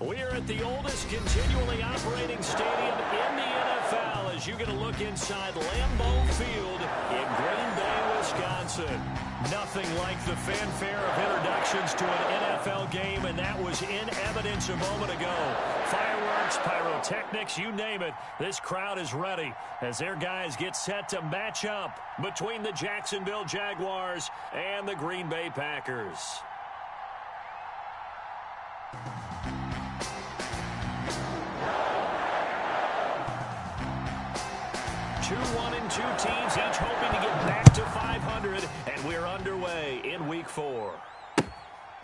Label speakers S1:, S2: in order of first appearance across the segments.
S1: We're at the oldest continually operating stadium in the NFL as you get a look inside Lambeau Field in Green Bay, Wisconsin. Nothing like the fanfare of introductions to an NFL game, and that was in evidence a moment ago. Fireworks, pyrotechnics, you name it. This crowd is ready as their guys get set to match up between the Jacksonville Jaguars and the Green Bay Packers. 2-1-2 teams, each hoping to get back to 500, and we're underway in Week 4.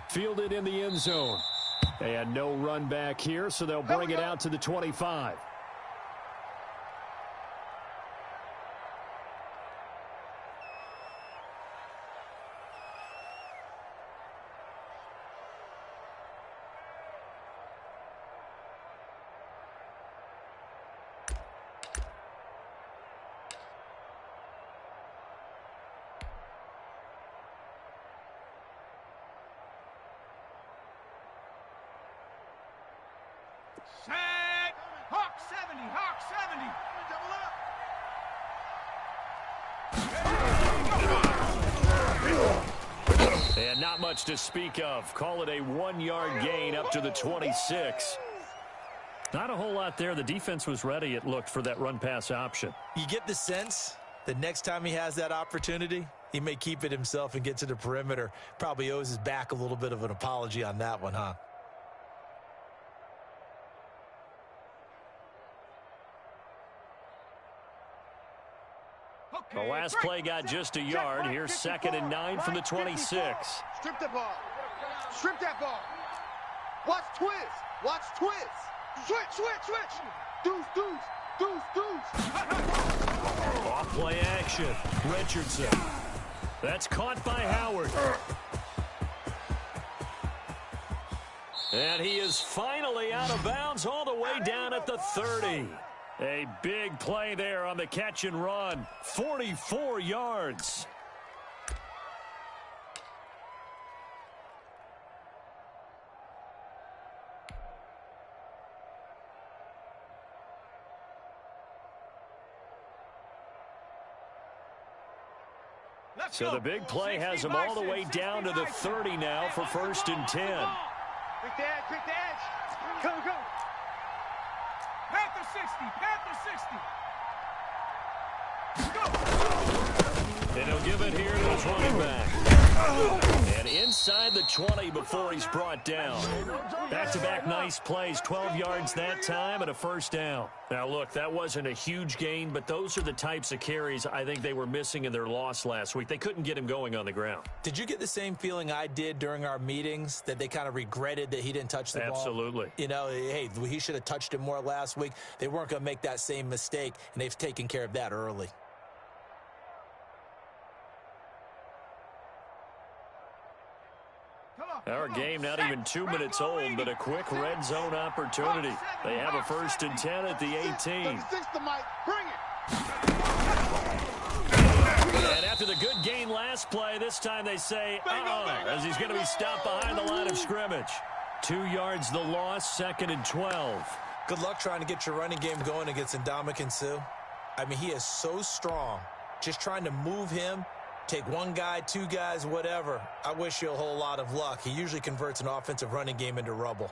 S1: Fielded in the end zone. And no run back here, so they'll bring it out to the 25.
S2: Set! Hawk 70! Hawk 70!
S1: And not much to speak of. Call it a 1-yard gain up to the 26. Not a whole lot there. The defense was ready, it looked, for that run-pass option.
S3: You get the sense that next time he has that opportunity, he may keep it himself and get to the perimeter. Probably owes his back a little bit of an apology on that one, huh?
S1: The last play got just a yard. Here's 2nd and 9 from the 26.
S4: Strip the ball. Strip that ball. Watch twist. Watch twist. Switch, switch, switch. Deuce, deuce, deuce, deuce.
S1: Off play action. Richardson. That's caught by Howard. And he is finally out of bounds all the way down at the 30. A big play there on the catch and run. 44 yards. So the big play has him all the way down to the 30 now for 1st and 10.
S4: Quick the edge, quick the edge. Go, go.
S2: Panther 60! Panther 60!
S1: And he'll give it here to his running back. And inside the 20 before he's brought down. Back-to-back nice plays, 12 yards that time and a 1st down. Now, look, that wasn't a huge gain, but those are the types of carries I think they were missing in their loss last week. They couldn't get him going on the ground.
S3: Did you get the same feeling I did during our meetings, that they kind of regretted that he didn't touch the ball?
S1: Absolutely.
S3: You know, hey, he should have touched it more last week. They weren't going to make that same mistake, and they've taken care of that early.
S1: Our game not even 2 minutes old, but a quick red zone opportunity. They have a 1st and 10 at the 18. And after the good gain last play, this time they say, as he's going to be stopped behind the line of scrimmage. 2 yards the loss, 2nd and 12.
S3: Good luck trying to get your running game going against Ndamukong Suh. I mean, he is so strong. Just trying to move him, take one guy, 2 guys, whatever. I wish you a whole lot of luck. He usually converts an offensive running game into rubble.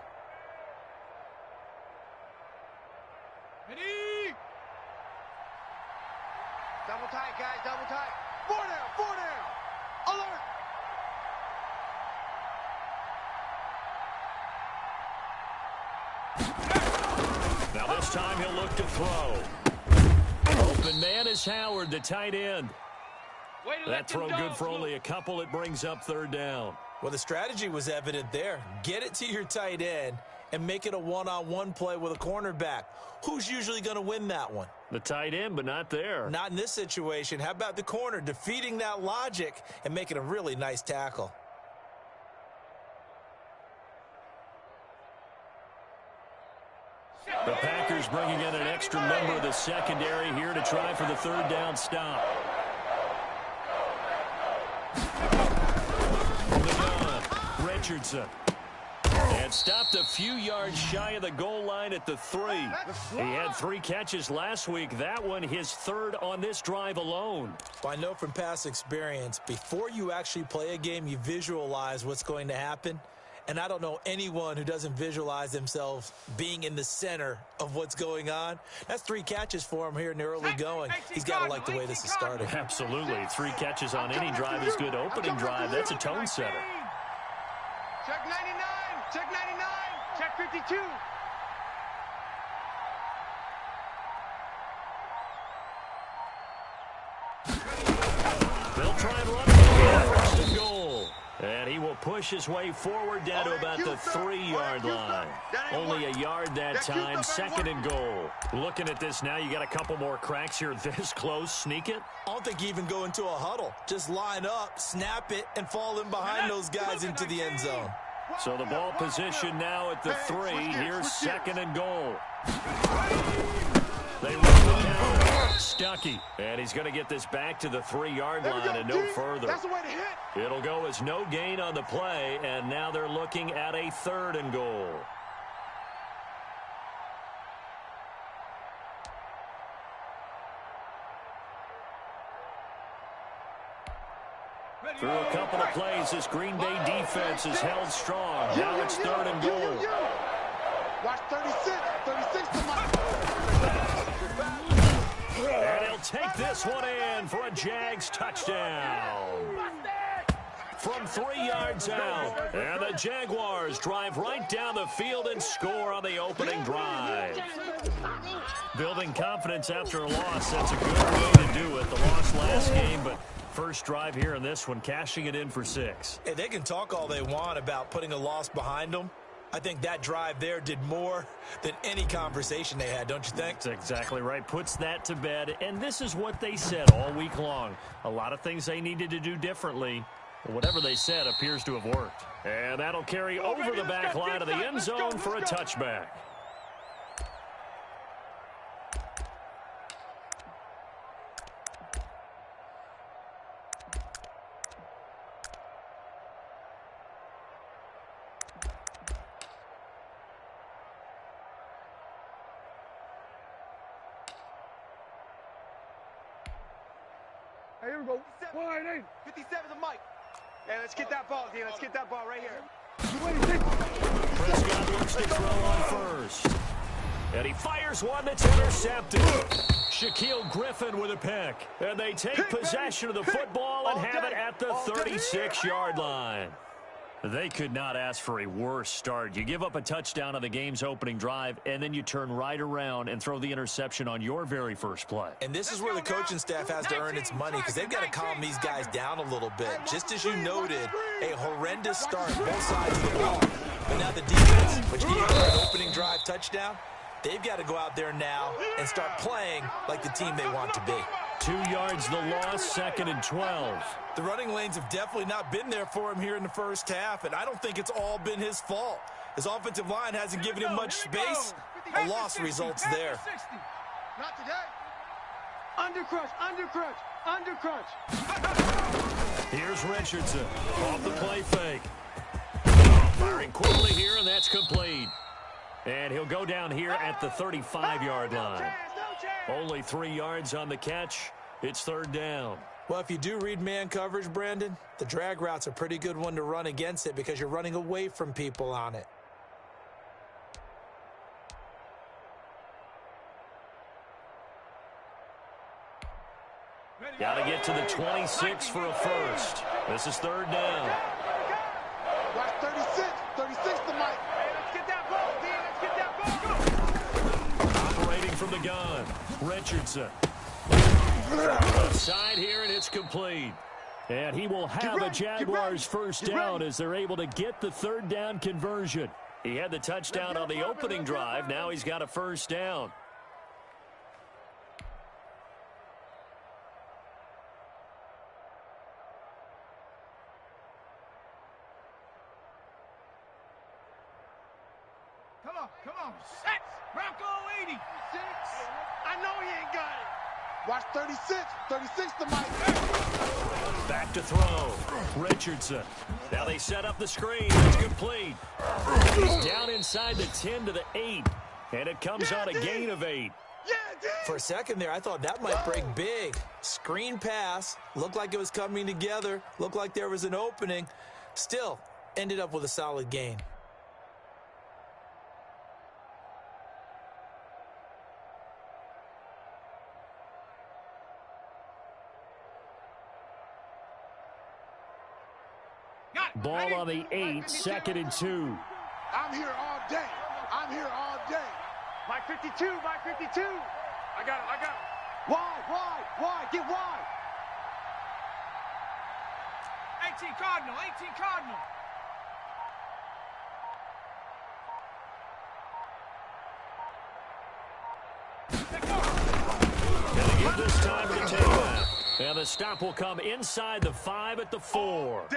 S2: Ready?
S4: Double tight, guys, double tight. 4 down, 4 down. Alert.
S1: Now this time he'll look to throw. Open man is Howard, the tight end. That throw good for only a couple. It brings up 3rd down.
S3: Well, the strategy was evident there. Get it to your tight end and make it a one-on-one play with a cornerback. Who's usually going to win that one?
S1: The tight end, but not there.
S3: Not in this situation. How about the corner defeating that logic and making a really nice tackle?
S1: The Packers bringing in an extra member of the secondary here to try for the 3rd down stop. From the gun, Richardson. And And stopped a few yards shy of the goal line at the 3. He had 3 catches last week. That one his 3rd on this drive alone.
S3: Well, I know from past experience, before you actually play a game, you visualize what's going to happen. And I don't know anyone who doesn't visualize themselves being in the center of what's going on. That's 3 catches for him here in the early going. He's got to like the way this is starting.
S1: Absolutely. 3 catches on any drive is good. Opening drive, that's a tone setter.
S4: Check 99. Check 99. Check 52.
S1: They'll try and run it. First and goal. And he will push his way forward down to about the 3-yard line. Only a yard that time, 2nd and goal. Looking at this now, you got a couple more cracks here this close. Sneak it?
S3: I don't think you even go into a huddle. Just line up, snap it, and fall in behind those guys into the end zone.
S1: So the ball position now at the 3. Here's 2nd and goal. They run it down. Stuckey. And he's going to get this back to the 3-yard line and no further.
S4: That's the way to hit.
S1: It'll go as no gain on the play, and now they're looking at a 3rd and goal. Through a couple of plays, this Green Bay defense is held strong. Now it's 3rd and goal.
S4: Watch 36. 36 to my...
S1: And he'll take this one in for a Jags touchdown. From 3 yards out. And the Jaguars drive right down the field and score on the opening drive. Building confidence after a loss, that's a good way to do it. The loss last game, but first drive here in this one, cashing it in for 6.
S3: Hey, they can talk all they want about putting a loss behind them. I think that drive there did more than any conversation they had, don't you think?
S1: That's exactly right. Puts that to bed. And this is what they said all week long. A lot of things they needed to do differently. Whatever they said appears to have worked. And that'll carry over the back line of the end zone for a touchback.
S4: Hey, here we go. 57 to Mike. Hey, let's get that ball, D. Let's get that ball right here.
S1: Prescott looks to throw on first. And he fires one that's intercepted. Shaquille Griffin with a pick. And they take possession of the football and have it at the 36-yard line. They could not ask for a worse start. You give up a touchdown on the game's opening drive, and then you turn right around and throw the interception on your very first play.
S3: And this is where the coaching staff has to earn its money because they've got to calm these guys down a little bit. Just as you noted, a horrendous start, both sides of the ball. But now the defense, which gave them an opening drive touchdown, they've got to go out there now and start playing like the team they want to be.
S1: 2 yards the loss, 2nd and 12.
S3: The running lanes have definitely not been there for him here in the first half, and I don't think it's all been his fault. His offensive line hasn't given him much space. A loss results there.
S4: Not today. Undercrunch, undercrunch, undercrunch.
S1: Here's Richardson off the play fake. Firing quickly here, and that's complete. And he'll go down here at the 35-yard line. Only 3 yards on the catch. It's 3rd down.
S3: Well, if you do read man coverage, Brandon, the drag route's a pretty good one to run against it because you're running away from people on it.
S1: Got to get to the 26 for a first. This is 3rd down.
S4: Watch 36. 36 to Mike. Hey, let's get that ball, D. Let's get that ball.
S1: Operating from the gun. Richardson. Side here, and it's complete. And he will have a Jaguars first down as they're able to get the 3rd down conversion. He had the touchdown on the opening drive. Now he's got a first down.
S2: Come on. Sets. Bronco 86.
S4: I know he ain't got it. Watch 36. 36 to Mike.
S1: Back to throw. Richardson. Now they set up the screen. It's complete. He's down inside the 10 to the 8. And it comes on a gain of 8.
S3: For a second there, I thought that might break big. Screen pass. Looked like it was coming together. Looked like there was an opening. Still, ended up with a solid gain.
S1: Ball on the 8, 2nd and 2.
S4: I'm here all day. I'm here all day.
S2: My 52, my 52. I got it.
S4: Wide, get wide.
S2: 18 Cardinal, 18 Cardinal.
S1: Gonna give this time to the takeout. And the stop will come inside the 5 at the 4.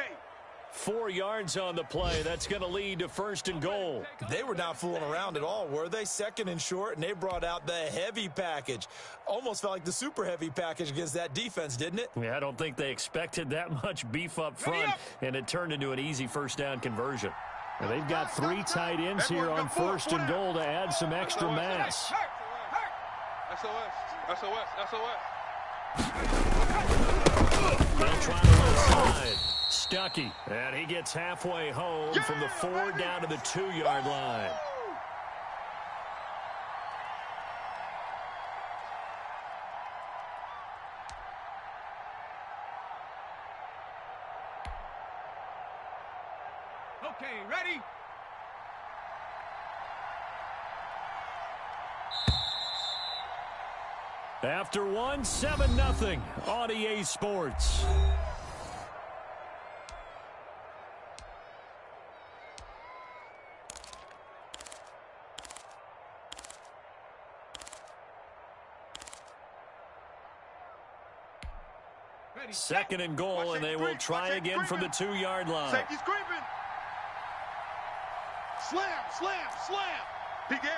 S1: 4 yards on the play. That's going to lead to 1st and goal.
S3: They were not fooling around at all, were they? 2nd and short, and they brought out the heavy package. Almost felt like the super heavy package against that defense, didn't it?
S1: Yeah, I don't think they expected that much beef up front, and it turned into an easy 1st down conversion. And they've got 3 tight ends here on 1st and goal to add some extra mass. They'll try the left side. Stuckey, and he gets halfway home from the 4 down to the 2-yard line.
S2: Okay, ready?
S1: After 1, 7-0 on EA Sports.
S2: Ready.
S1: 2nd and goal, and they will try again from the 2-yard line.
S4: Safety's creeping. Slam. Big edge.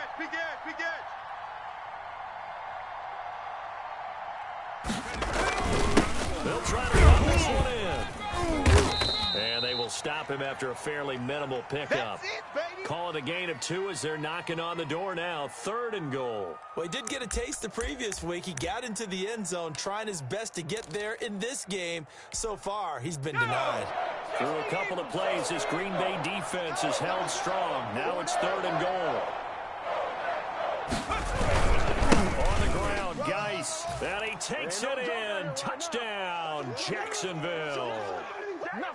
S1: They'll try to run this one in. And they will stop him after a fairly minimal pickup.
S4: That's it, baby.
S1: Call it a gain of 2 as they're knocking on the door now. 3rd and goal.
S3: Well, he did get a taste the previous week. He got into the end zone, trying his best to get there in this game. So far, he's been denied.
S1: Through a couple of plays, this Green Bay defense is held strong. Now it's 3rd and goal. On the ground, Geis. And he takes it in. Touchdown, Jacksonville.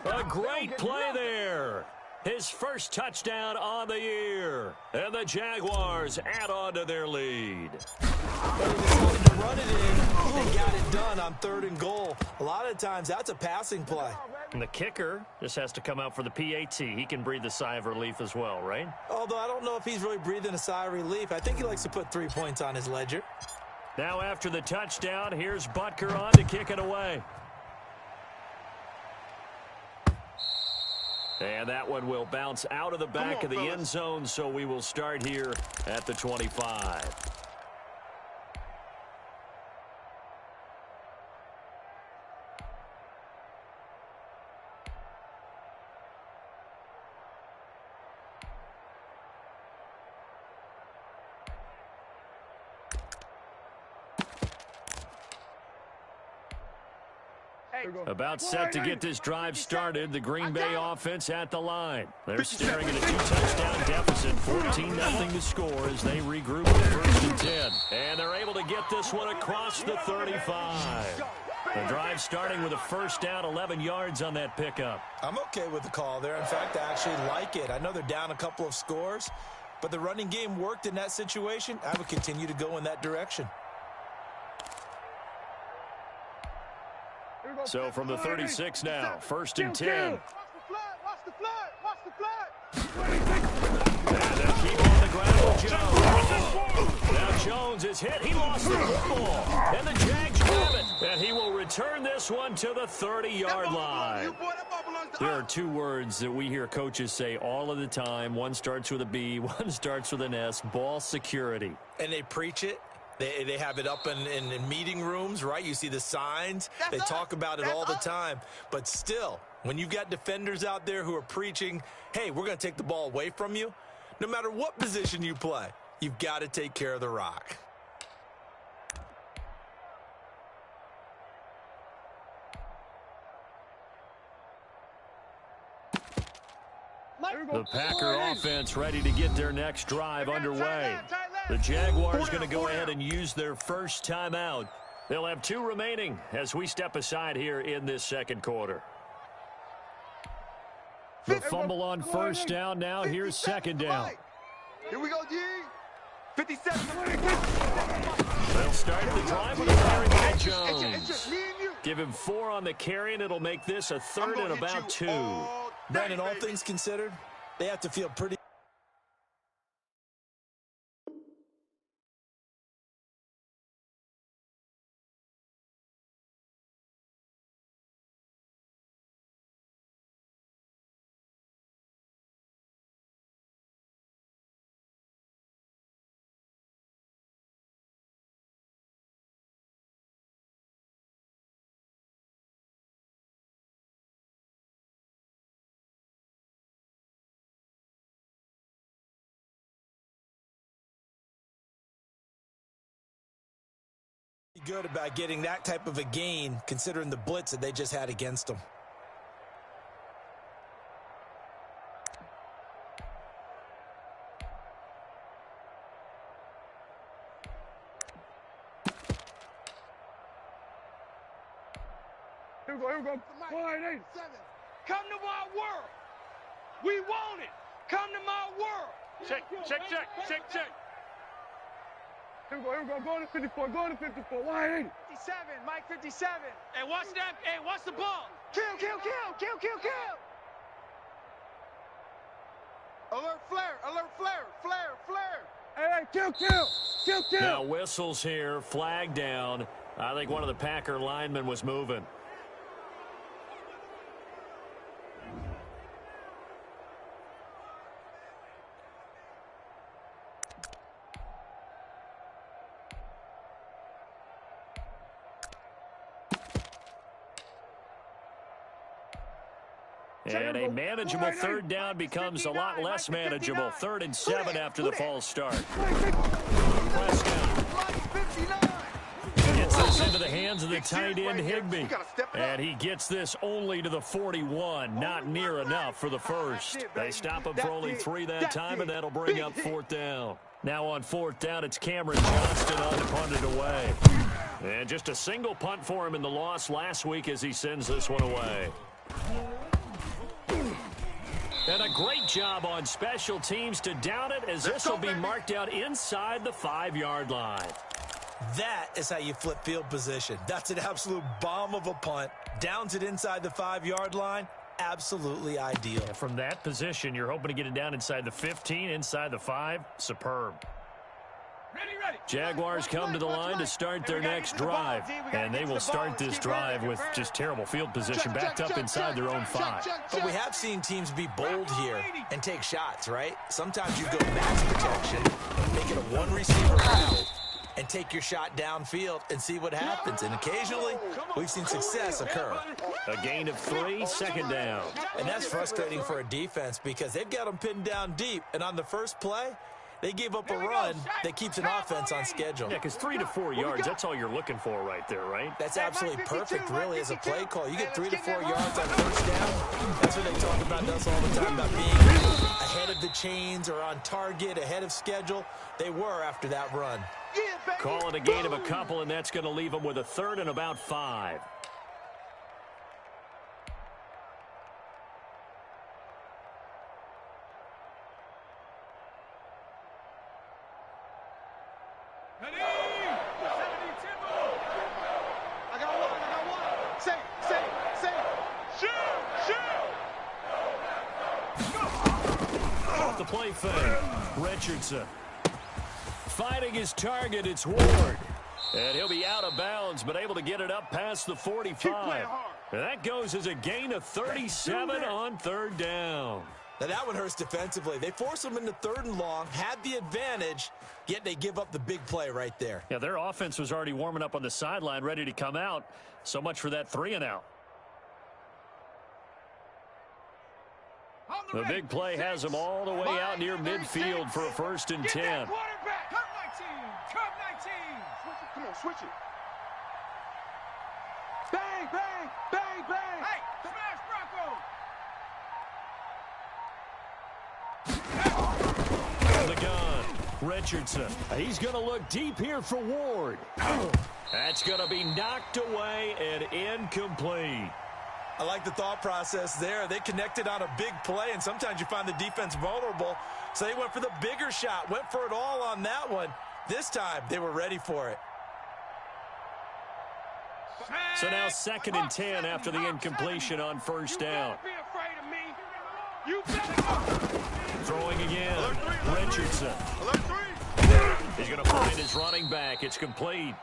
S1: A great play there. His first touchdown on the year. And the Jaguars add on to their lead.
S3: But he decided to run it in and got it done on 3rd and goal. A lot of times, that's a passing play.
S1: And the kicker just has to come out for the PAT. He can breathe a sigh of relief as well, right?
S3: Although I don't know if he's really breathing a sigh of relief. I think he likes to put 3 points on his ledger.
S1: Now after the touchdown, here's Butker on to kick it away. And that one will bounce out of the back of the end zone, so we will start here at the 25. About set to get this drive started. The Green Bay offense at the line. They're staring at a 2-touchdown deficit. 14-0 to score as they regroup at 1st and 10. And they're able to get this one across the 35. The drive starting with a 1st down, 11 yards on that pickup.
S3: I'm okay with the call there. In fact, I actually like it. I know they're down a couple of scores, but the running game worked in that situation. I would continue to go in that direction.
S1: So from the 36 now, 1st and 10.
S4: Watch the flag.
S1: And they'll keep on the ground with Jones. Now Jones is hit. He lost the football. And the Jags grab it. And he will return this one to the 30-yard line. There are 2 words that we hear coaches say all of the time. One starts with a B, one starts with an S. Ball security.
S3: And they preach it, They have it up in meeting rooms, right? You see the signs. They talk about it all the time. But still, when you've got defenders out there who are preaching, hey, we're going to take the ball away from you, no matter what position you play, you've got to take care of the rock.
S1: The Packer offense ready to get their next drive underway. The Jaguars going to go ahead and use their first timeout. They'll have 2 remaining as we step aside here in this second quarter. The fumble on first down now. Here's second down.
S4: Here we go, G. 57.
S1: They'll start the drive with a carry by Jones. Give him 4 on the carry, and it'll make this a third and about 2.
S3: Brandon, all things considered, they have to feel pretty. Good about getting that type of a gain, considering the blitz that they just had against them.
S2: Here we go. Wide 8.
S4: Come to my world. We want it. Come to my world.
S2: Check. Here we go. Go to 54. Wide 8.
S4: 57, Mike 57. Hey, watch that. Hey, watch the ball. Kill. Alert flare.
S2: Hey, kill.
S1: Now whistles here, flag down. I think one of the Packer linemen was moving. And a manageable third down becomes a lot less manageable. 3rd and 7 after the false start. Prescott gets this into the hands of the tight end Higbee. And he gets this only to the 41. Not near enough for the first. They stop him for only 3 that time, and that'll bring up 4th down. Now on 4th down, it's Cameron Johnston on to punt it away. And just a single punt for him in the loss last week as he sends this one away. And a great job on special teams to down it, as this will be marked out inside the 5-yard line.
S3: That is how you flip field position. That's an absolute bomb of a punt. Downs it inside the 5-yard line. Absolutely ideal.
S1: And from that position, you're hoping to get it down inside the 15, inside the 5. Superb.
S2: Ready.
S1: Jaguars come to the line to start their next drive. And they will start this drive with just terrible field position, backed up inside their own 5.
S3: But we have seen teams be bold here and take shots, right? Sometimes you go max protection, make it a 1-receiver route, and take your shot downfield and see what happens. And occasionally, we've seen success occur.
S1: A gain of 3, 2nd down.
S3: And that's frustrating for a defense because they've got them pinned down deep. And on the first play, they gave up a run that keeps an offense on schedule.
S1: Yeah, because 3 to 4 yards, that's all you're looking for right there, right?
S3: That's absolutely perfect, really, as a play call. You get 3 to 4 yards on first down. That's what they talk about us all the time, about being ahead of the chains or on target, ahead of schedule. They were after that run.
S1: Call it a gain of a couple, and that's going to leave them with a 3rd and about 5.
S4: I got one. Say. Shoot.
S1: Off the play fake. Richardson. Fighting his target, it's Ward. And he'll be out of bounds, but able to get it up past the 45. And that goes as a gain of 37 on 3rd down.
S3: Now that one hurts defensively. They force them into 3rd and long, had the advantage, yet they give up the big play right there.
S1: Yeah, their offense was already warming up on the sideline, ready to come out. So much for that 3-and-out. The big play has them all the way out near midfield for a 1st and 10.
S2: Curve 19. Curve 19.
S4: Come on, switch it. Bang, bang, bang, bang.
S2: Hey, smash Bronco.
S1: On the gun, Richardson. He's going to look deep here for Ward. That's going to be knocked away and incomplete.
S3: I like the thought process there. They connected on a big play, and sometimes you find the defense vulnerable. So they went for the bigger shot, went for it all on that one. This time, they were ready for it.
S1: So now 2nd and 10 after the incompletion on 1st down.
S2: Be afraid of me. You better go.
S1: Throwing again, Richardson. He's going to find his running back. It's complete.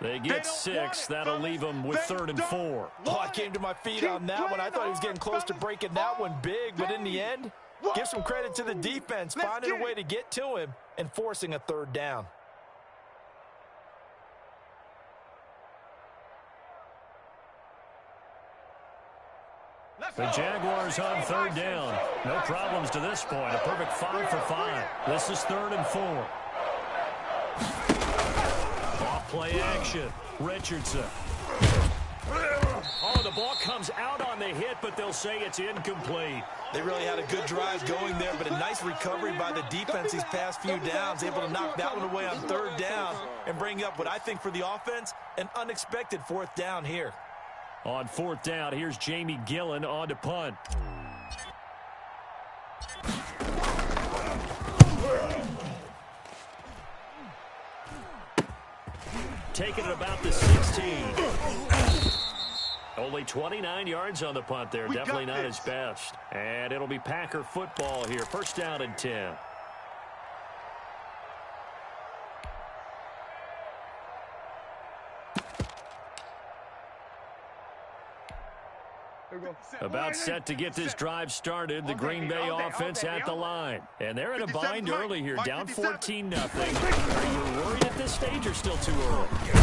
S1: They get 6. That'll leave them with 3rd and 4.
S3: Oh, I came to my feet on that one. I thought he was getting close to breaking that one big, but in the end, give some credit to the defense, finding a way to get to him and forcing a 3rd down.
S1: The Jaguars on 3rd down. No problems to this point. A perfect 5 for 5. This is 3rd and 4. Off-play action. Richardson. Oh, the ball comes out on the hit, but they'll say it's incomplete.
S3: They really had a good drive going there, but a nice recovery by the defense these past few downs, able to knock that one away on 3rd down and bring up what I think for the offense, an unexpected 4th down here.
S1: On 4th down, here's Jamie Gillen on to punt. Taking it about the 16. Only 29 yards on the punt there. Definitely not his best. And it'll be Packer football here. 1st down and 10. About set to get this drive started. The Green Bay offense at the line. And they're in a bind early here, down 14-0. Are you worried at this stage or still too early?
S3: You're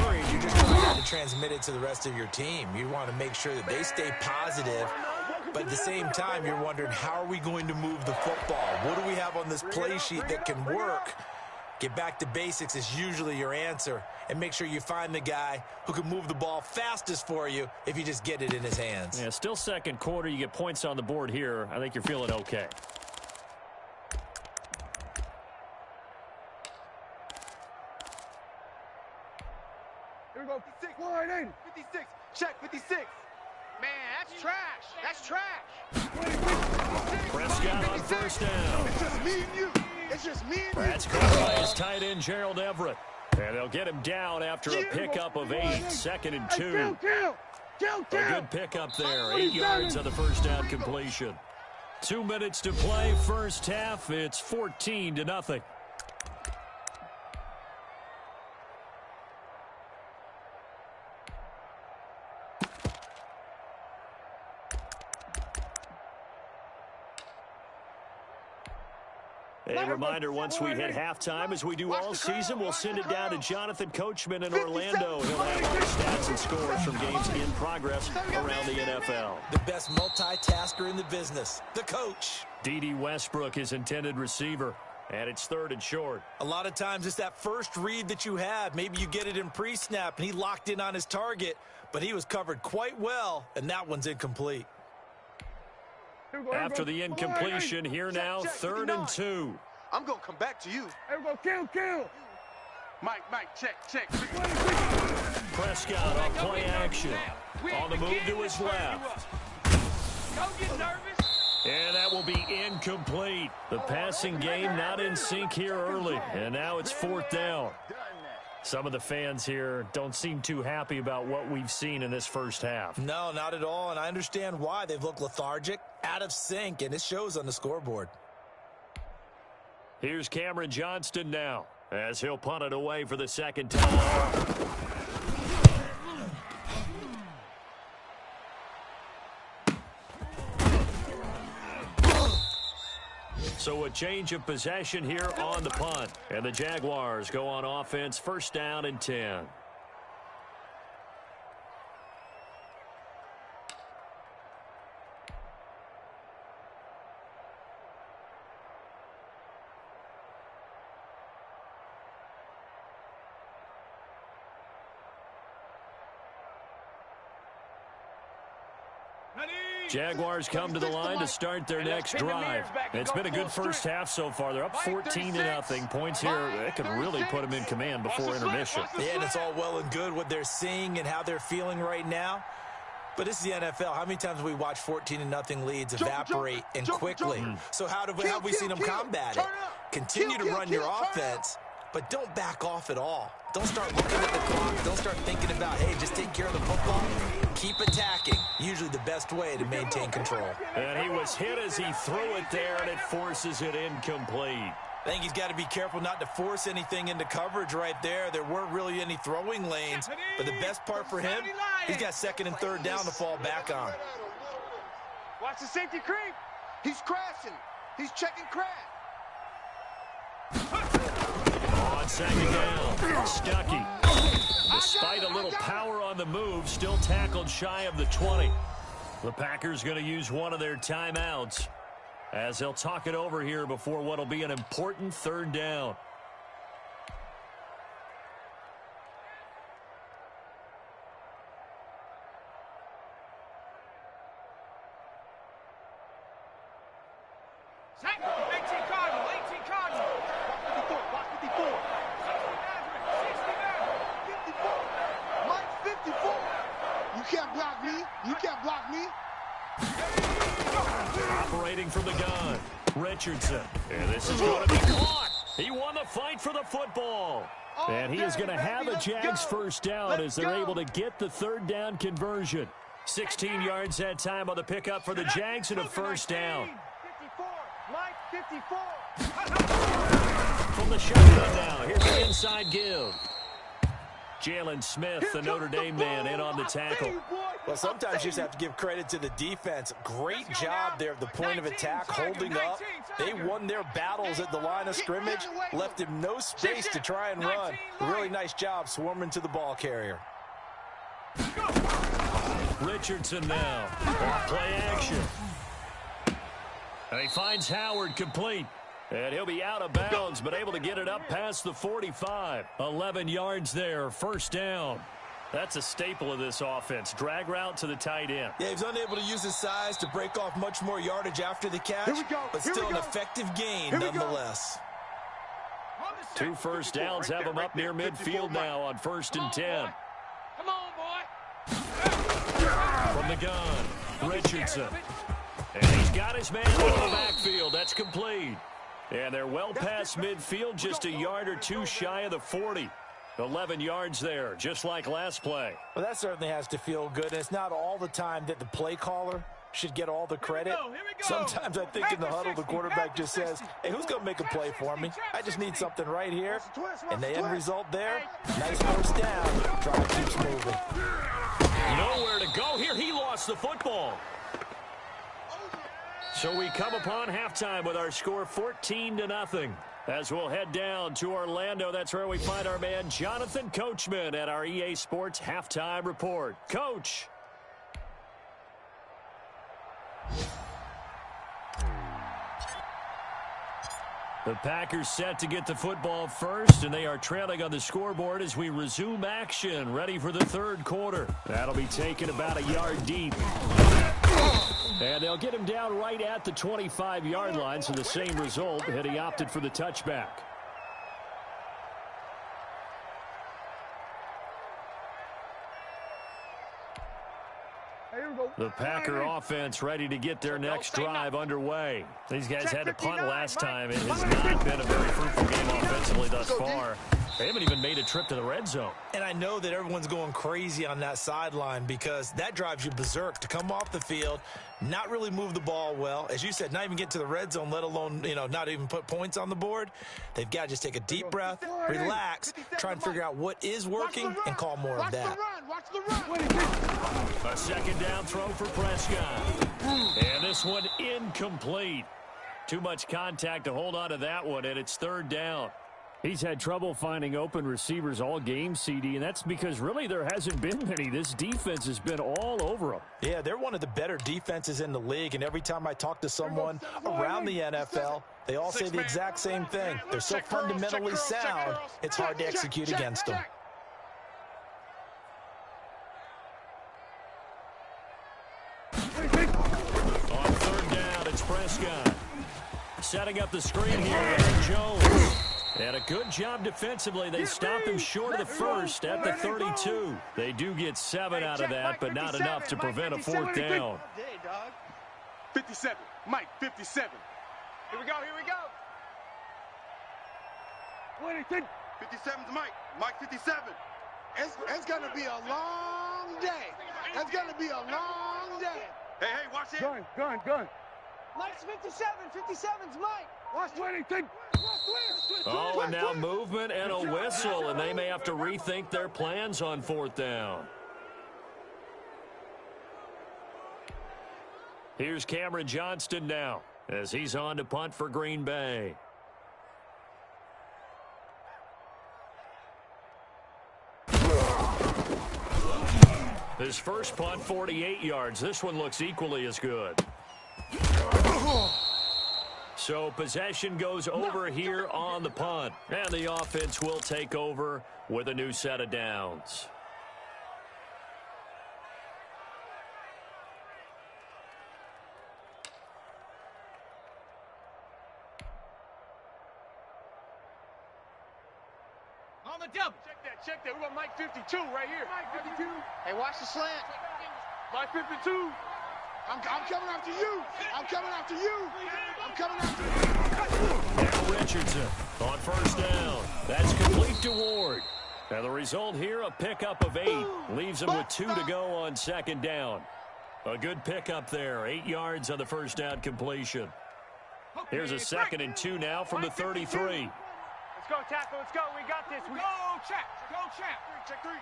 S3: worried. You're just trying to transmit it to the rest of your team. You want to make sure that they stay positive. But at the same time, you're wondering, how are we going to move the football? What do we have on this play sheet that can work? Get back to basics is usually your answer. And make sure you find the guy who can move the ball fastest for you if you just get it in his hands.
S1: Yeah, still 2nd quarter. You get points on the board here. I think you're feeling okay.
S4: Here we go. 56. 180. 56. Check 56. Man, that's trash. That's trash.
S1: Prescott on 1st down.
S4: It's just me and you. It's just me and you.
S1: That's caught by his tight end, Gerald Everett. And they'll get him down after a pickup of 8, 2nd and 2. A good pickup there, 8 yards on the 1st down completion. 2 minutes to play, 1st half. It's 14-0. A reminder, once we hit halftime, as we do all season, we'll send it down to Jonathan Coachman in Orlando. He'll have all the stats and scores from games in progress around the NFL.
S3: The best multitasker in the business, the coach.
S1: D.D. Westbrook, his intended receiver, and it's 3rd and short.
S3: A lot of times it's that first read that you have. Maybe you get it in pre-snap, and he locked in on his target, but he was covered quite well, and that one's incomplete.
S1: After the incompletion, here now, 3rd and 2.
S4: I'm going to come back to you.
S2: Here we go. Kill.
S4: Mike, check.
S1: Prescott on play action. On the move to his left.
S2: Don't get nervous.
S1: And that will be incomplete. The passing game not in sync here early. And now it's 4th down. Some of the fans here don't seem too happy about what we've seen in this 1st half.
S3: No, not at all, and I understand why. They've looked lethargic, out of sync, and it shows on the scoreboard.
S1: Here's Cameron Johnston now, as he'll punt it away for the 2nd time. So a change of possession here on the punt. And the Jaguars go on offense, first down and 10. Jaguars come to the line to start their next drive. It's been a good first half so far. They're up 14-0. Points here, that could really put them in command before intermission.
S3: Yeah, and it's all well and good what they're seeing and how they're feeling right now. But this is the NFL. How many times have we watched 14-0 leads evaporate and quickly? So how have we seen them combat it? Continue to run your offense, but don't back off at all. Don't start looking at the clock. Don't start thinking about, hey, just take care of the football. Keep attacking. Usually the best way to maintain control.
S1: And he was hit as he threw it there, and it forces it incomplete.
S3: I think he's got to be careful not to force anything into coverage right there. There weren't really any throwing lanes. But the best part for him, he's got second and third down to fall back on.
S2: Watch the safety creep.
S4: He's crashing. He's checking crash.
S1: On second down, Stuckey. Despite a little power on the move, still tackled shy of the 20. The Packers going to use one of their timeouts as they'll talk it over here before what will be an important third down. Operating from the gun, Richardson. And this is going to be caught. He won the fight for the football. And he is going to have a Jags first down as they're able to get the third down conversion. 16 yards that time on the pickup for the Jags and a first down.
S2: 54, Mike 54.
S1: From the shotgun now, here's the inside give. Jalen Smith, the Notre Dame man, in on the tackle.
S3: Well, sometimes you just have to give credit to the defense. Great job there at the point of attack, holding up. They won their battles at the line of scrimmage, left him no space to try and run. A really nice job swarming to the ball carrier.
S1: Richardson now. Play action. And he finds Howard complete. And he'll be out of bounds, but able to get it up past the 45. 11 yards there, first down. That's a staple of this offense. Drag route to the tight end.
S3: Yeah, he's unable to use his size to break off much more yardage after the catch, but still an effective gain nonetheless.
S1: 2 first downs have him up near midfield now on 1st and 10.
S2: Come on, boy.
S1: From the gun, Richardson. And he's got his man in the backfield. That's complete. And they're well past midfield, just a yard or two shy of the 40. 11 yards there, just like last play.
S3: Well, that certainly has to feel good. And it's not all the time that the play caller should get all the credit. Sometimes I think in the huddle, the quarterback just says, hey, who's going to make a play for me? I just need something right here. And the end result there, nice first down. Drive keeps moving.
S1: Nowhere to go here. He lost the football. So we come upon halftime with our score 14-0. As we'll head down to Orlando, that's where we find our man Jonathan Coachman at our EA Sports Halftime Report. Coach. The Packers set to get the football first, and they are trailing on the scoreboard as we resume action, ready for the third quarter. That'll be taken about a yard deep. And they'll get him down right at the 25-yard line, so the same result, and he opted for the touchback. The Packer offense ready to get their next drive underway. These guys had to punt last time. It has not been a very fruitful game offensively thus far. They haven't even made a trip to the red zone.
S3: And I know that everyone's going crazy on that sideline because that drives you berserk to come off the field, not really move the ball well. As you said, not even get to the red zone, let alone, not even put points on the board. They've got to just take a deep breath, relax, try and figure out what is working and call more of that.
S1: A second down throw for Prescott. And this one incomplete. Too much contact to hold on to that one, and it's third down. He's had trouble finding open receivers all game, CD, and that's because really there hasn't been many. This defense has been all over them.
S3: Yeah, they're one of the better defenses in the league, and every time I talk to someone around the NFL, they all say the exact same thing. They're so fundamentally sound, it's hard to execute against them.
S1: On third down, it's Prescott. Setting up the screen here, Aaron Jones. And a good job defensively. They stopped him short of the first at the 32. They do get 7 out of that, but not enough to prevent a fourth down.
S2: 57. Mike, 57. Here we go, here we go.
S4: 57's Mike. Mike 57. It's going to be a long day. It's going to be a long day. Hey, watch it.
S2: Gun.
S4: Mike's 57. 57's Mike. Watch 20.
S1: Oh, and now movement and a whistle, and they may have to rethink their plans on fourth down. Here's Cameron Johnston now as he's on to punt for Green Bay. His first punt, 48 yards. This one looks equally as good. So possession goes over here on the punt, and the offense will take over with a new set of downs.
S2: On the double. Check that. We got Mike 52 right here. Mike 52.
S4: Hey, watch the slant.
S2: Mike 52.
S4: I'm coming after you. I'm coming after you. I'm coming after you.
S1: Now Richardson on first down. That's complete to Ward. And the result here, a pickup of 8. Leaves him with 2 to go on second down. A good pickup there. 8 yards on the first down completion. Here's a 2nd and 2 now from the 33.
S2: Let's go, tackle. Let's go. We got this. Go, check. Go, check. Check 3.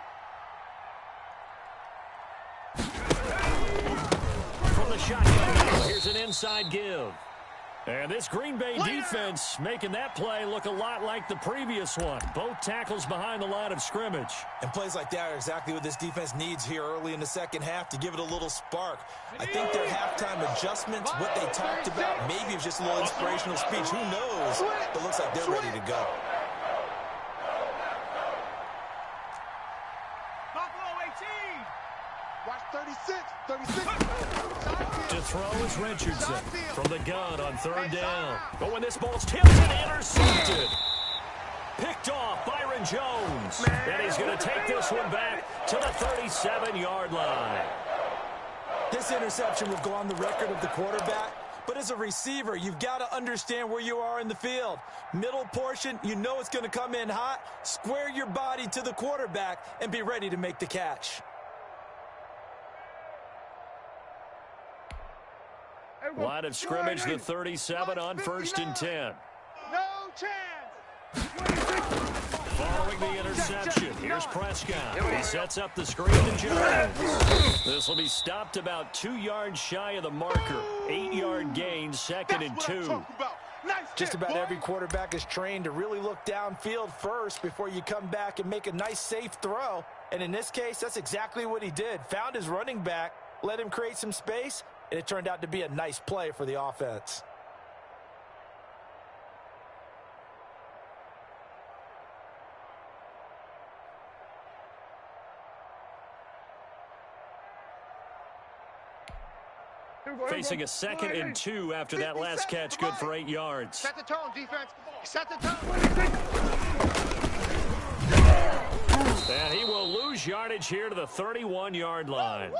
S1: From the shotgun now, here's an inside give. And this Green Bay defense making that play look a lot like the previous one. Both tackles behind the line of scrimmage.
S3: And plays like that are exactly what this defense needs here early in the second half to give it a little spark. I think their halftime adjustments, what they talked about, maybe it's just a little inspirational speech. Who knows? But it looks like they're ready to go.
S4: Watch 36.
S1: To throw is Richardson from the gun on third down. But when this ball's tipped and intercepted. Picked off Byron Jones. And he's going to take this one back to the 37-yard line.
S3: This interception will go on the record of the quarterback. But as a receiver, you've got to understand where you are in the field. Middle portion, you know it's going to come in hot. Square your body to the quarterback and be ready to make the catch.
S1: Line of scrimmage, the 37 on 1st and 10.
S4: No chance.
S1: Following the interception, here's Prescott. He sets up the screen to Jones. This will be stopped about 2 yards shy of the marker. 8-yard gain, 2nd and 2.
S3: Just about every quarterback is trained to really look downfield first before you come back and make a nice, safe throw. And in this case, that's exactly what he did. Found his running back, let him create some space, and it turned out to be a nice play for the offense.
S1: Facing a 2nd and 2 after that last catch, good for 8 yards.
S4: Set the tone, defense. Set the tone.
S1: And he will lose yardage here to the 31-yard line.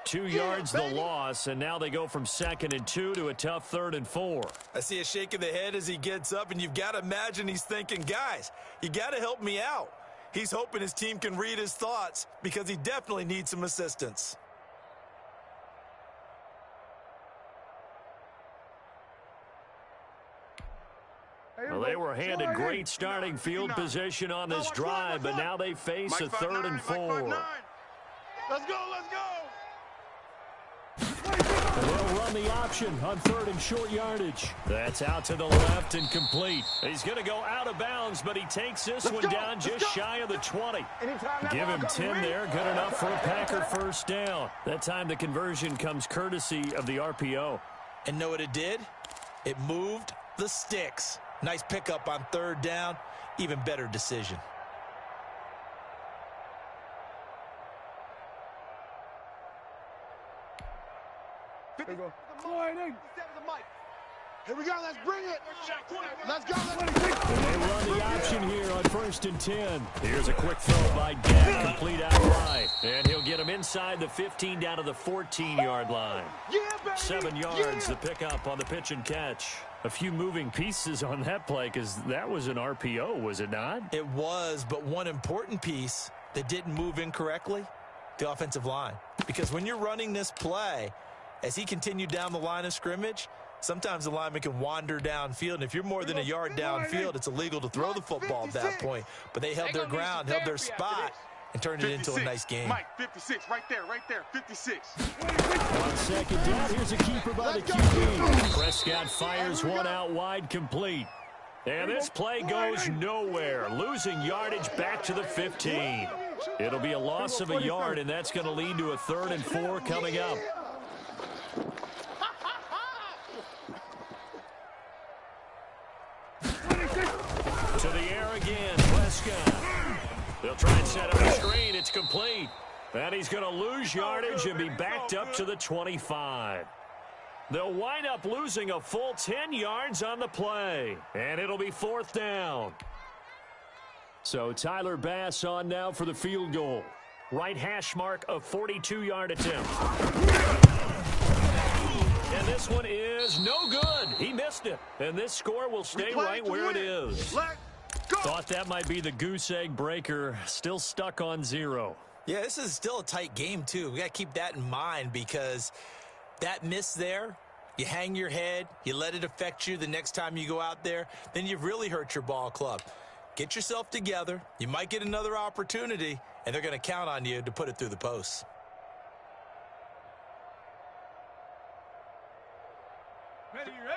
S1: 2 yards the loss, and now they go from 2nd and 2 to a tough 3rd and 4.
S3: I see a shake of the head as he gets up, and you've got to imagine he's thinking, guys, you got to help me out. He's hoping his team can read his thoughts because he definitely needs some assistance.
S1: Well, they were handed great starting field position on this drive, but now they face a 3rd and 4.
S4: Let's go, let's go.
S1: They'll run the option on 3rd and short yardage. That's out to the left and complete. He's going to go out of bounds, but he takes this one down just shy of the 20. Give him 10 there. Good enough for a Packer first down. That time the conversion comes courtesy of the RPO.
S3: And know what it did? It moved the sticks. Nice pickup on 3rd down. Even better decision.
S4: Here we go. Here we go. Let's bring it. Let's go.
S1: They run the option here on 1st and 10. Here's a quick throw by Dak, complete out wide. And he'll get him inside the 15 down to the 14-yard line. 7 yards, the pickup on the pitch and catch. A few moving pieces on that play because that was an RPO, was it not?
S3: It was, but one important piece that didn't move incorrectly, the offensive line. Because when you're running this play, as he continued down the line of scrimmage, sometimes the lineman can wander downfield, and if you're more than a yard downfield, it's illegal to throw the football at that point. But they held their ground, held their spot, and turned it into a nice game.
S4: Mike, 56, right there, 56.
S1: On 2nd down, here's a keeper by the QB. Prescott fires one out wide, complete. And this play goes nowhere, losing yardage back to the 15. It'll be a loss of a yard, and that's going to lead to a 3rd and 4 coming up. To the air again, Prescott. They'll try and set up a screen. It's complete. And he's going to lose yardage and be backed up to the 25. They'll wind up losing a full 10 yards on the play. And it'll be 4th down. So Tyler Bass on now for the field goal. Right hash mark, a 42-yard attempt. And this one is no good. He missed it. And this score will stay right where it is. Thought that might be the goose egg breaker. Still stuck on 0.
S3: Yeah, this is still a tight game, too. We got to keep that in mind because that miss there, you hang your head, you let it affect you the next time you go out there, then you've really hurt your ball club. Get yourself together. You might get another opportunity, and they're going to count on you to put it through the posts.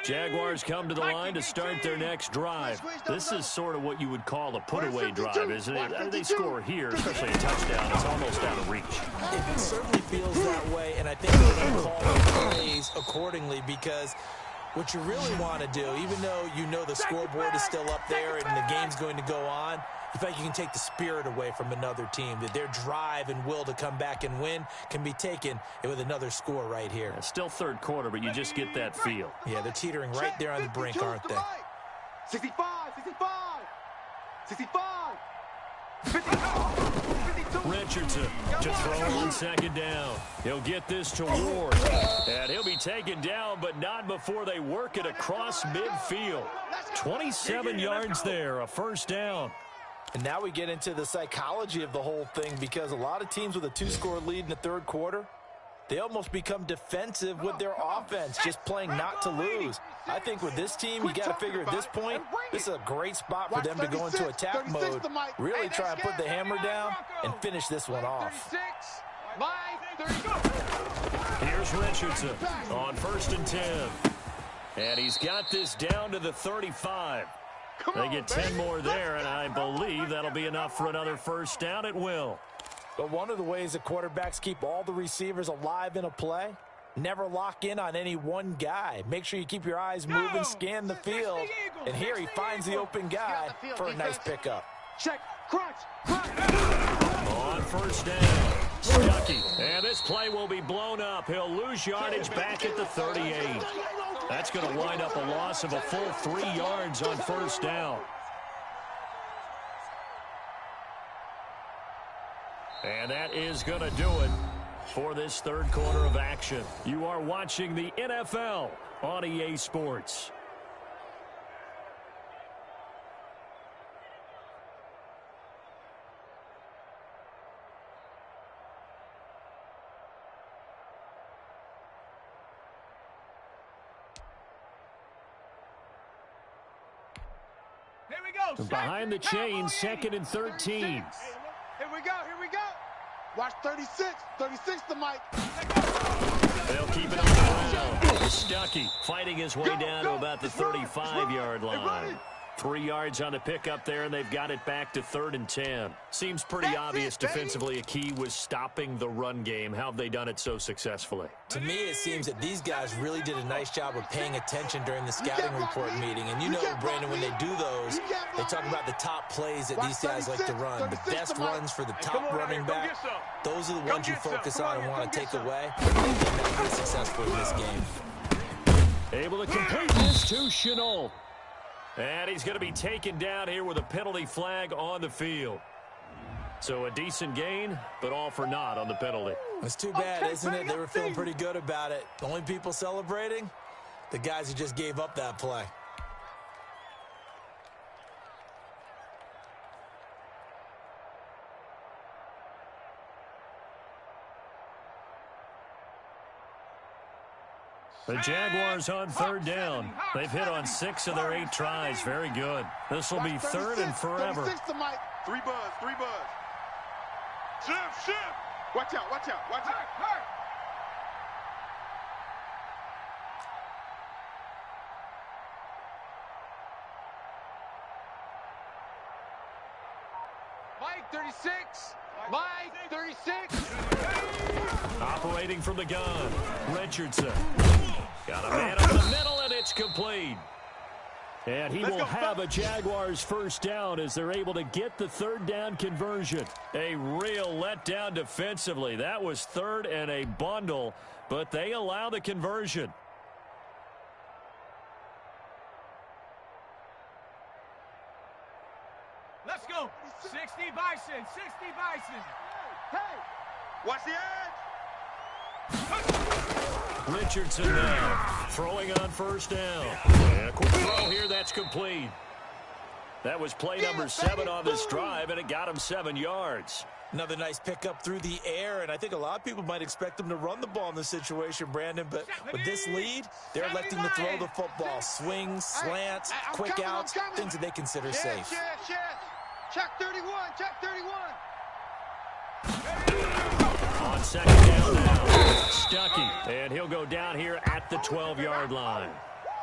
S1: Jaguars come to the line to start their next drive. This is sort of what you would call a put-away drive, isn't it? They score here, especially a touchdown. It's almost out of reach.
S3: It certainly feels that way, and I think they're going to call the plays accordingly because what you really want to do, even though you know the scoreboard is still up there and the game's going to go on, you feel like you can take the spirit away from another team, that their drive and will to come back and win can be taken with another score right here.
S1: It's still 3rd quarter, but you just get that feel.
S3: Yeah, they're teetering right there on the brink, aren't they?
S4: 65, 52.
S1: Richardson to throw on 2nd down. He'll get this to Ward. And he'll be taken down, but not before they work it across midfield. 27 yards there, a 1st down.
S3: And now we get into the psychology of the whole thing because a lot of teams with a 2-score lead in the 3rd quarter, they almost become defensive with their offense, just playing not to lose. I think with this team, you got to figure at this point, this is a great spot for them to go into attack mode, really try and put the hammer down and finish this one off.
S1: Here's Richardson on 1st and 10. And he's got this down to the 35. They get 10 more there, and I believe that'll be enough for another 1st down. It will.
S3: But one of the ways that quarterbacks keep all the receivers alive in a play, never lock in on any one guy. Make sure you keep your eyes moving, scan the field. And here he finds the open guy for a nice pickup.
S4: Check, crunch.
S1: On 1st down, Stuckey. And this play will be blown up. He'll lose yardage back at the 38. That's going to wind up a loss of a full 3 yards on 1st down. And that is going to do it for this 3rd quarter of action. You are watching the NFL on EA Sports. Behind the chains, 2nd and 13.
S4: Here we go. Watch 36. 36 the mic.
S1: They'll keep it on the ground. Stuckey fighting his way down to about the 35-yard line. 3 yards on the pickup there, and they've got it back to 3rd and 10. Seems pretty obvious defensively a key was stopping the run game. How have they done it so successfully?
S3: To me, it seems that these guys really did a nice job of paying attention during the scouting report meeting. And you know, Brandon, when they do those, they talk about the top plays that these guys like to run. The best runs for the top running back, those are the ones you focus on and want to take away. They've been pretty successful in this game.
S1: Able to complete this to Chenault. And he's going to be taken down here with a penalty flag on the field. So a decent gain, but all for naught on the penalty.
S3: It's too bad, isn't it? They were feeling pretty good about it. The only people celebrating? The guys who just gave up that play.
S1: The Jaguars on 3rd down. They've hit on 6 of their 8 tries. Very good. This will be 3rd and forever.
S4: 3 buzz, 3 buzz. Shift. Watch out. Mike 36. Mike 36.
S1: Operating from the gun, Richardson. Got a man up the middle, and it's complete. And he will have a Jaguars first down as they're able to get the 3rd down conversion. A real letdown defensively. That was 3rd and a bundle, but they allow the conversion.
S2: Let's go. 60 Bison. 60 Bison.
S4: Hey, watch the edge.
S1: Richardson now throwing on 1st down. And a quick throw here, that's complete. That was play number 7 on this drive, and it got him 7 yards.
S3: Another nice pickup through the air, and I think a lot of people might expect them to run the ball in this situation, Brandon, but with this lead, they're electing to throw the football. Swings, slants, quick outs, things that they consider safe.
S4: Check 31.
S1: On 2nd down now, Stuckey, and he'll go down here at the 12-yard line.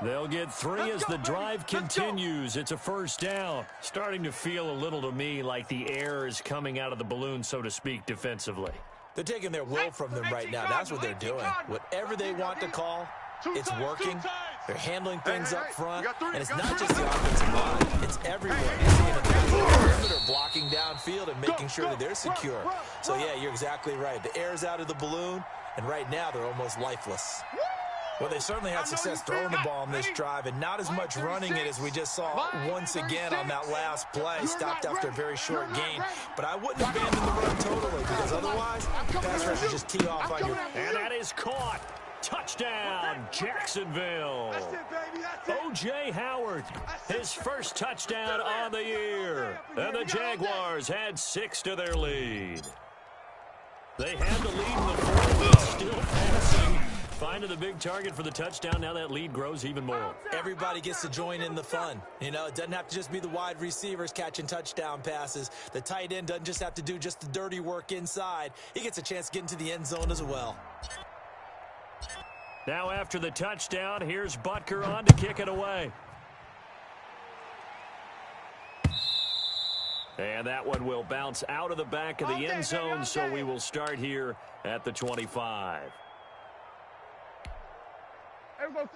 S1: They'll get 3 as the drive continues. It's a 1st down. Starting to feel a little to me like the air is coming out of the balloon, so to speak, defensively.
S3: They're taking their will from them right now. That's what they're doing. Whatever they want to call, it's working. They're handling things up front, and it's not just the offensive line. It's everywhere. You're seeing a perimeter blocking downfield and making sure that they're secure. So, yeah, you're exactly right. The air's out of the balloon, and right now they're almost lifeless. Well, they certainly had success throwing the ball on this drive, and not as much running it as we just saw once again on that last play. Stopped after a very short gain. But I wouldn't abandon the run totally, because otherwise, pass rush would just tee off on your...
S1: And that is caught. Touchdown, Jacksonville. O.J. Howard, his first touchdown on the year. And the Jaguars had 6 to their lead. They had the lead in the 4th, still passing. Finding the big target for the touchdown. Now that lead grows even more.
S3: Everybody gets to join in the fun. You know, it doesn't have to just be the wide receivers catching touchdown passes. The tight end doesn't just have to do just the dirty work inside. He gets a chance to get into the end zone as well.
S1: Now after the touchdown, here's Butker on to kick it away. And that one will bounce out of the back of the end zone, so we will start here at the 25.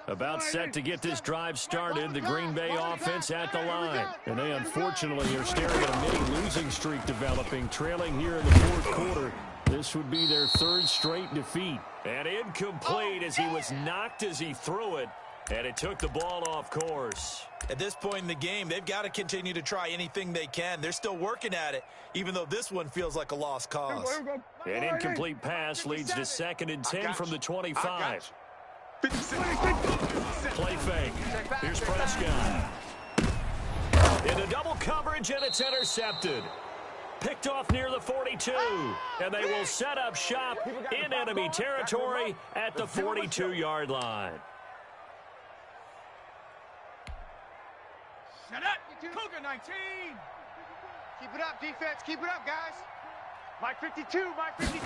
S1: About set to get this drive started, the Green Bay offense at the line. And they unfortunately are staring at a mini losing streak developing, trailing here in the 4th quarter. This would be their 3rd straight defeat. And incomplete as he was knocked as he threw it, and it took the ball off course.
S3: At this point in the game, they've got to continue to try anything they can. They're still working at it, even though this one feels like a lost cause.
S1: An incomplete pass leads to 2nd and 10 from the 25. Play fake. Here's Prescott. Into double coverage, and it's intercepted. Picked off near the 42, and they will set up shop in enemy territory at the 42-yard line.
S2: Set up. Cougar 19.
S4: Keep it up, defense. Keep it up, guys.
S2: Mike 52, Mike 52.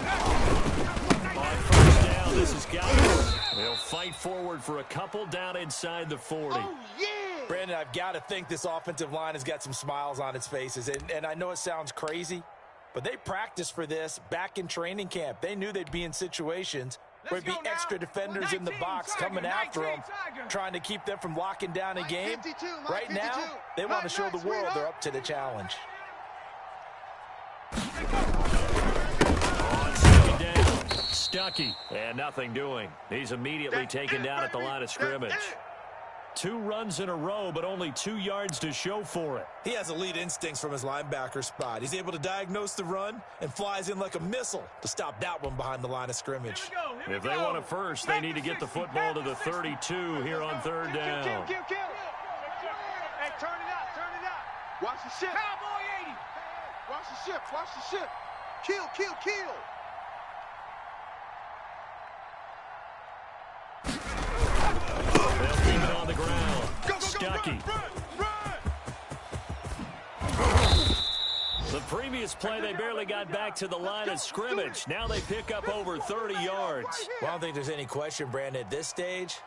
S1: On first down, this is Gallup. They'll fight forward for a couple down inside the 40.
S4: Oh, yeah.
S3: Brandon, I've got to think this offensive line has got some smiles on its faces. And I know it sounds crazy, but they practiced for this back in training camp. They knew they'd be in situations where there'd be extra defenders in the box coming after them, trying to keep them from locking down a game. Right now, they want to show the world they're up to the challenge.
S1: On second down, Stuckey. And nothing doing. He's immediately taken down at the line of scrimmage. 2 runs in a row, but only 2 yards to show for it.
S3: He has elite instincts from his linebacker spot. He's able to diagnose the run and flies in like a missile to stop that one behind the line of scrimmage.
S1: If they want it first, they need to get the football to the 32 here on third down.
S2: Kill. Hey, turn it up.
S4: Watch the ship.
S2: Cowboy 80.
S4: Watch the ship. Kill.
S1: They'll leave it on the ground. Stuckey. The previous play, they barely got back to the line of scrimmage. Now they pick up over 30 yards.
S3: Well, I don't think there's any question, Brandon, at this stage.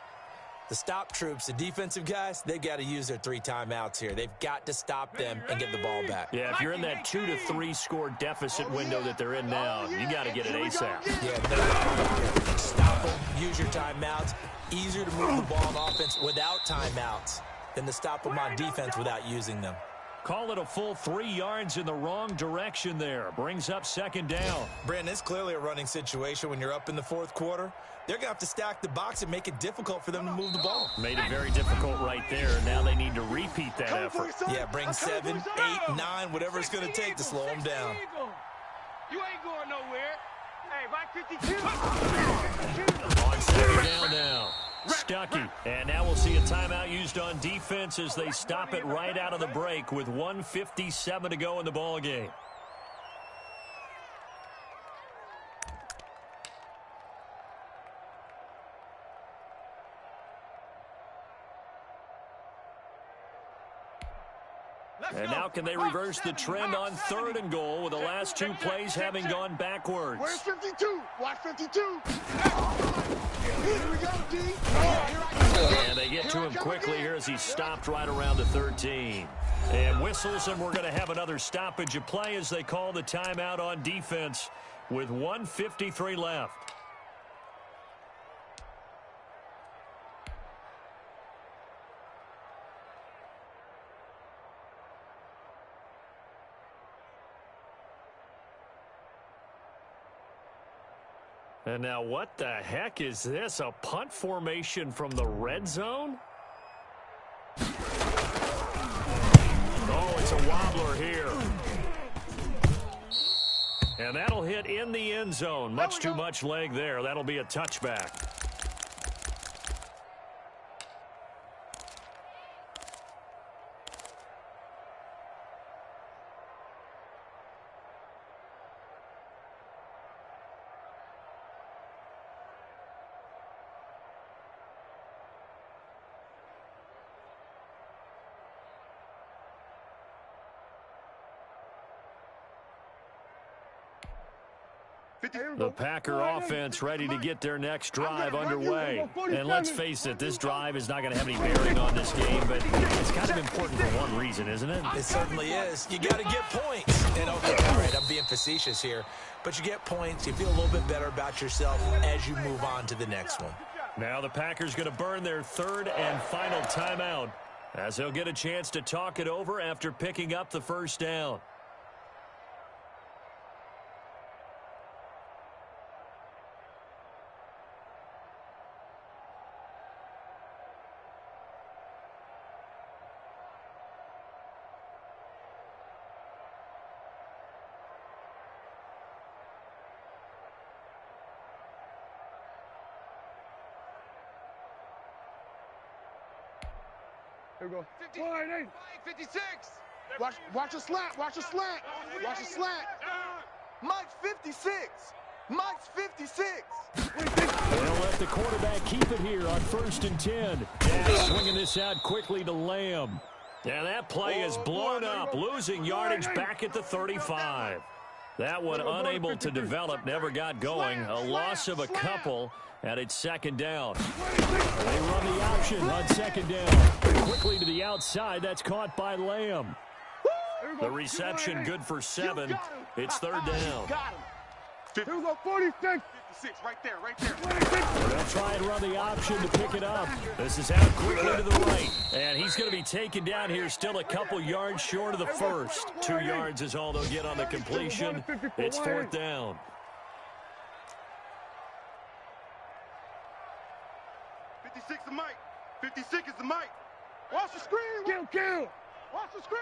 S3: The stop troops, the defensive guys, they've got to use their 3 timeouts here. They've got to stop them and get the ball back.
S1: Yeah, if you're in that 2 to 3 score deficit window that they're in now, you got to get it ASAP.
S3: Yeah, stop them, use your timeouts. Easier to move the ball on offense without timeouts than to stop them on defense without using them.
S1: Call it a full 3 yards in the wrong direction there. Brings up second down.
S3: Brandon, it's clearly a running situation when you're up in the 4th quarter. They're going to have to stack the box and make it difficult for them to move the ball.
S1: Made it very difficult right there. Now they need to repeat that effort.
S3: Yeah, bring 7, 8, 9, whatever it's going to take to slow them down.
S2: You ain't going nowhere. Hey, Mike 52.
S1: On second down now. Stuckey. And now we'll see a timeout used on defense as they stop it right out of the break with 1:57 to go in the ball game. And now can they reverse the trend on 3rd and goal with the last 2 plays having gone backwards?
S4: Where's 52? Watch 52. Here we go, D.
S1: And they get to him quickly here as he's stopped right around the 13. And whistles, and we're going to have another stoppage of play as they call the timeout on defense with 1:53 left. And now what the heck is this? A punt formation from the red zone? Oh, it's a wobbler here. And that'll hit in the end zone. Much too much leg there. That'll be a touchback. The Packer offense ready to get their next drive underway. And let's face it, this drive is not going to have any bearing on this game, but it's kind of important for one reason, isn't it?
S3: It certainly is. You got to get points. And okay, all right, I'm being facetious here, but you get points. You feel a little bit better about yourself as you move on to the next one.
S1: Now the Packers going to burn their 3rd and final timeout as they'll get a chance to talk it over after picking up the first down.
S4: Here we go. 56. Watch a slant. Watch a slant. Watch a slant. Mike's 56. Mike's 56.
S1: They'll let the quarterback keep it here on 1st and 10. Dak swinging this out quickly to Lamb. And that play is blown up, losing yardage back at the 35. That one unable to develop, never got going. A loss of a couple, and it's second down. They run the option on second down. Quickly to the outside. That's caught by Lamb. The reception good for 7. It's third down.
S4: Here we go, 46. 56, right there.
S1: They'll try and run the option to pick it up. This is out quickly to the right. And he's going to be taken down here, still a couple yards short of the first. 2 yards is all they'll get on the completion. It's fourth down.
S4: The mic. 56 is the mic. Watch the screen. Kill. Watch the screen.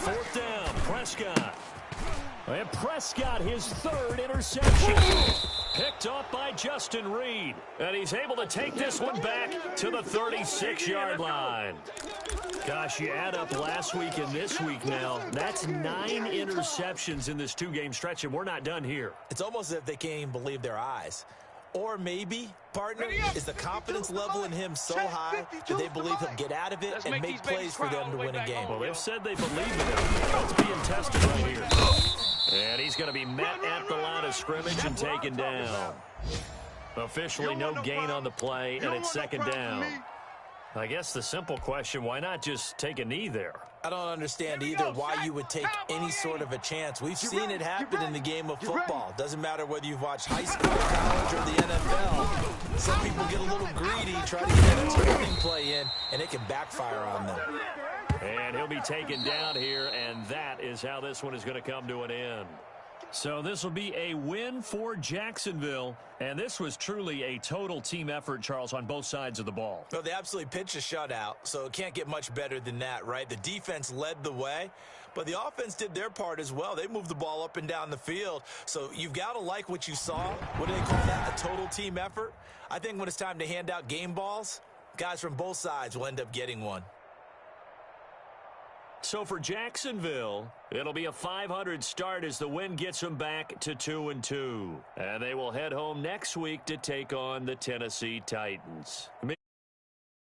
S1: Fourth down, Prescott. And Prescott, his third interception. Picked off by Justin Reed. And he's able to take this one back to the 36-yard line. Gosh, you add up last week and this week now. That's 9 interceptions in this 2-game stretch, and we're not done here.
S3: It's almost as if they can't even believe their eyes. Or maybe, partner, is the confidence level in him so high that they believe he'll get out of it and make plays for them to win a game.
S1: Well, they've said they believe in him. That's being tested right here. And he's going to be met at the line of scrimmage and taken down. Officially no gain on the play, and it's second down. I guess the simple question, why not just take a knee there?
S3: I don't understand either why you would take any sort of a chance. We've seen it happen in the game of football. Doesn't matter whether you've watched high school, college, or the NFL. Some people get a little greedy, try to get that extra running play in, and it can backfire on them.
S1: And he'll be taken down here, and that is how this one is going to come to an end. So this will be a win for Jacksonville, and this was truly a total team effort, Charles, on both sides of the ball.
S3: Well, they absolutely pitched a shutout, so it can't get much better than that, right? The defense led the way, but the offense did their part as well. They moved the ball up and down the field, so you've got to like what you saw. What do they call that, a total team effort? I think when it's time to hand out game balls, guys from both sides will end up getting one.
S1: So for Jacksonville, it'll be a 500 start as the win gets them back to 2-2. And they will head home next week to take on the Tennessee Titans.